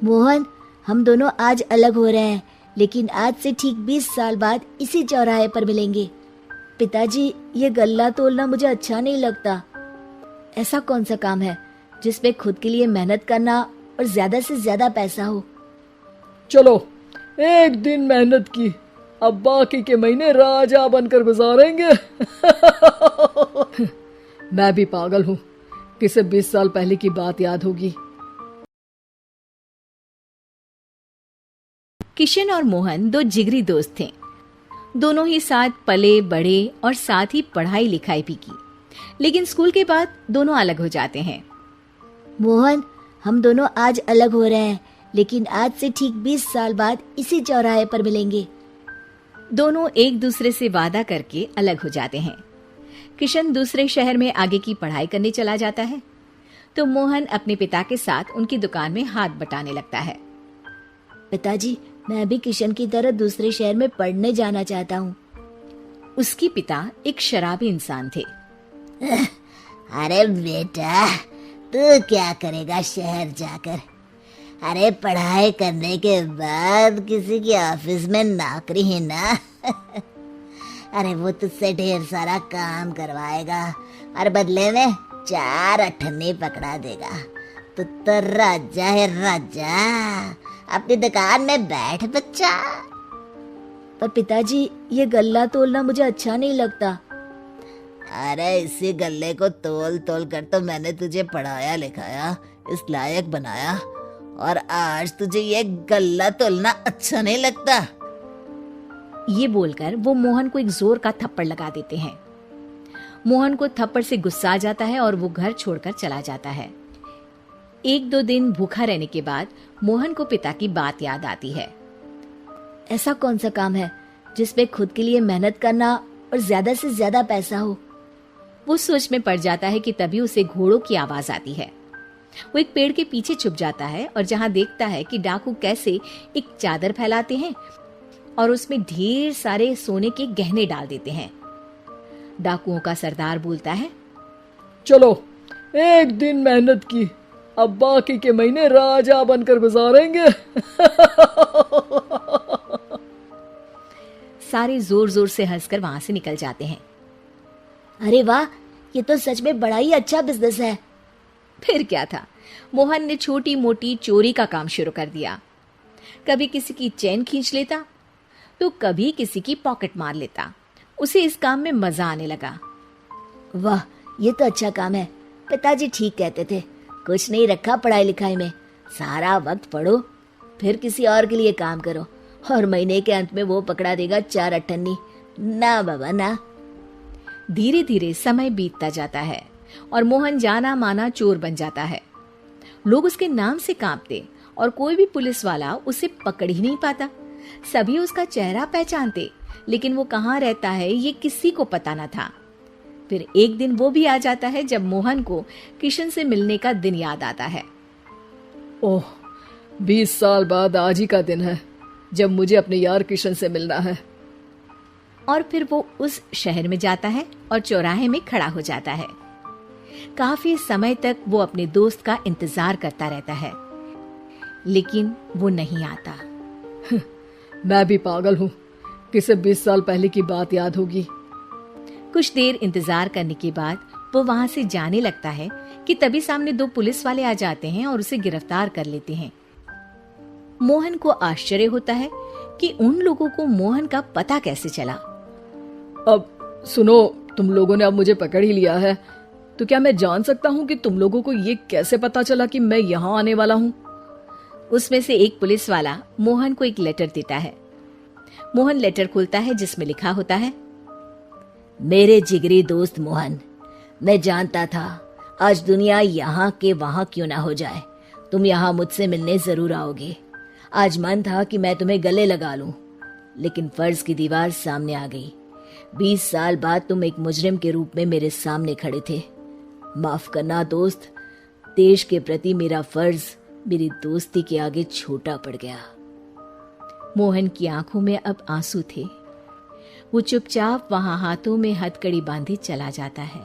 मोहन, हम दोनों आज अलग हो रहे हैं, लेकिन आज से ठीक 20 साल बाद इसी चौराहे पर मिलेंगे। पिताजी, ये गल्ला तोलना मुझे अच्छा नहीं लगता। ऐसा कौन सा काम है जिसमें खुद के लिए मेहनत करना और ज्यादा से ज्यादा पैसा हो? चलो, एक दिन मेहनत की, अब बाकी के महीने राजा बनकर गुजारेंगे। मैं भी पागल हूँ, किसे 20 साल पहले की बात याद होगी। किशन और मोहन दो जिगरी दोस्त थे। दोनों ही साथ पले बड़े और साथ ही पढ़ाई लिखाई भी की, लेकिन स्कूल के बाद दोनों अलग हो जाते हैं। मोहन, हम दोनों आज अलग हो रहे हैं, लेकिन आज से ठीक 20 साल बाद इसी चौराहे पर मिलेंगे। दोनों एक दूसरे से वादा करके अलग हो जाते हैं। किशन दूसरे शहर में आगे की पढ़ाई करने चला जाता है, तो मोहन अपने पिता के साथ उनकी दुकान में हाथ बटाने लगता है। पिताजी, मैं भी किशन की तरह दूसरे शहर में पढ़ने जाना चाहता हूँ। उसके पिता एक शराबी इंसान थे। अरे बेटा, तू क्या करेगा शहर जाकर? अरे पढ़ाई करने के बाद किसी के ऑफिस में नौकरी है ना। अरे वो तुझसे ढेर सारा काम करवाएगा और बदले में 4 अठन्नी पकड़ा देगा। तो राजा है राजा, अपनी दुकान में बैठ बच्चा। पर पिताजी, ये गल्ला तोलना मुझे अच्छा नहीं लगता। अरे इसी गल्ले को तोल तोल कर तो मैंने तुझे पढ़ाया लिखाया, इस लायक बनाया, और आज तुझे ये गल्ला तोलना अच्छा नहीं लगता। ये बोलकर वो मोहन को एक जोर का थप्पड़ लगा देते हैं। मोहन को थप्पड़ से गुस्सा आ जाता है और वो घर छोड़कर चला जाता है। 1-2 दिन भूखा रहने के बाद मोहन को पिता की बात याद आती है। ऐसा कौन सा काम है जिसमें खुद के लिए मेहनत करना और ज्यादा से ज्यादा पैसा हो? वो सोच में पड़ जाता है कि तभी उसे घोड़ों की आवाज आती है। वो एक पेड़ के पीछे छुप जाता है और जहां देखता है कि डाकू कैसे एक चादर फैलाते हैं और उसमें ढेर सारे सोने के गहने डाल देते हैं। डाकुओं का सरदार बोलता है, चलो, एक दिन मेहनत की, अब बाकी के महीने राजा बनकर गुजारेंगे। सारे जोर जोर से हंसकर वहां से निकल जाते हैं। अरे वाह, ये तो सच में बड़ा ही अच्छा बिजनेस है। फिर क्या था, मोहन ने छोटी मोटी चोरी का काम शुरू कर दिया। कभी किसी की चेन खींच लेता तो कभी किसी की पॉकेट मार लेता। उसे इस काम में मजा आने लगा। वाह, ये तो अच्छा काम है। पिताजी ठीक कहते थे, कुछ नहीं रखा पढ़ाई लिखाई में, सारा वक्त पढ़ो, फिर किसी और के लिए काम करो, और महीने के अंत में वो पकड़ा देगा 4 अठन्नी। ना बाबा ना। धीरे धीरे समय बीतता जाता है और मोहन जाना माना चोर बन जाता है। लोग उसके नाम से कांपते और कोई भी पुलिस वाला उसे पकड़ ही नहीं पाता। सभी उसका चेहरा पहचानते, लेकिन वो कहाँ रहता है ये किसी को पता न था। फिर एक दिन वो भी आ जाता है जब मोहन को किशन से मिलने का दिन याद आता है। ओह, 20 साल बाद आज ही का दिन है जब मुझे अपने यार किशन से मिलना है। और फिर वो उस शहर में जाता है और चौराहे में खड़ा हो जाता है। काफी समय तक वो अपने दोस्त का इंतजार करता रहता है, लेकिन वो नहीं आता। मैं भी पागल हूँ, किसे 20 साल पहले की बात याद होगी। कुछ देर इंतजार करने के बाद वो वहां से जाने लगता है कि तभी सामने 2 पुलिस वाले आ जाते हैं और उसे गिरफ्तार कर लेते हैं। मोहन को आश्चर्य होता है कि उन लोगों को मोहन का पता कैसे चला। अब सुनो, तुम लोगों ने अब मुझे पकड़ ही लिया है, तो क्या मैं जान सकता हूँ कि तुम लोगों को ये कैसे पता चला कि मैं यहाँ आने वाला हूँ? उसमें से एक पुलिस वाला मोहन को एक लेटर देता है। मोहन लेटर खोलता है जिसमें लिखा होता है, मेरे जिगरी दोस्त मोहन, मैं जानता था आज दुनिया यहाँ के वहाँ क्यों ना हो जाए, तुम यहाँ मुझसे मिलने जरूर आओगे। आज मन था कि मैं तुम्हें गले लगा लूं, लेकिन फर्ज की दीवार सामने आ गई। 20 साल बाद तुम एक मुजरिम के रूप में मेरे सामने खड़े थे। माफ करना दोस्त, देश के प्रति मेरा फर्ज मेरी दोस्ती के आगे छोटा पड़ गया। मोहन की आंखों में अब आंसू थे। वो चुपचाप वहां हाथों में हथकड़ी बांधे चला जाता है।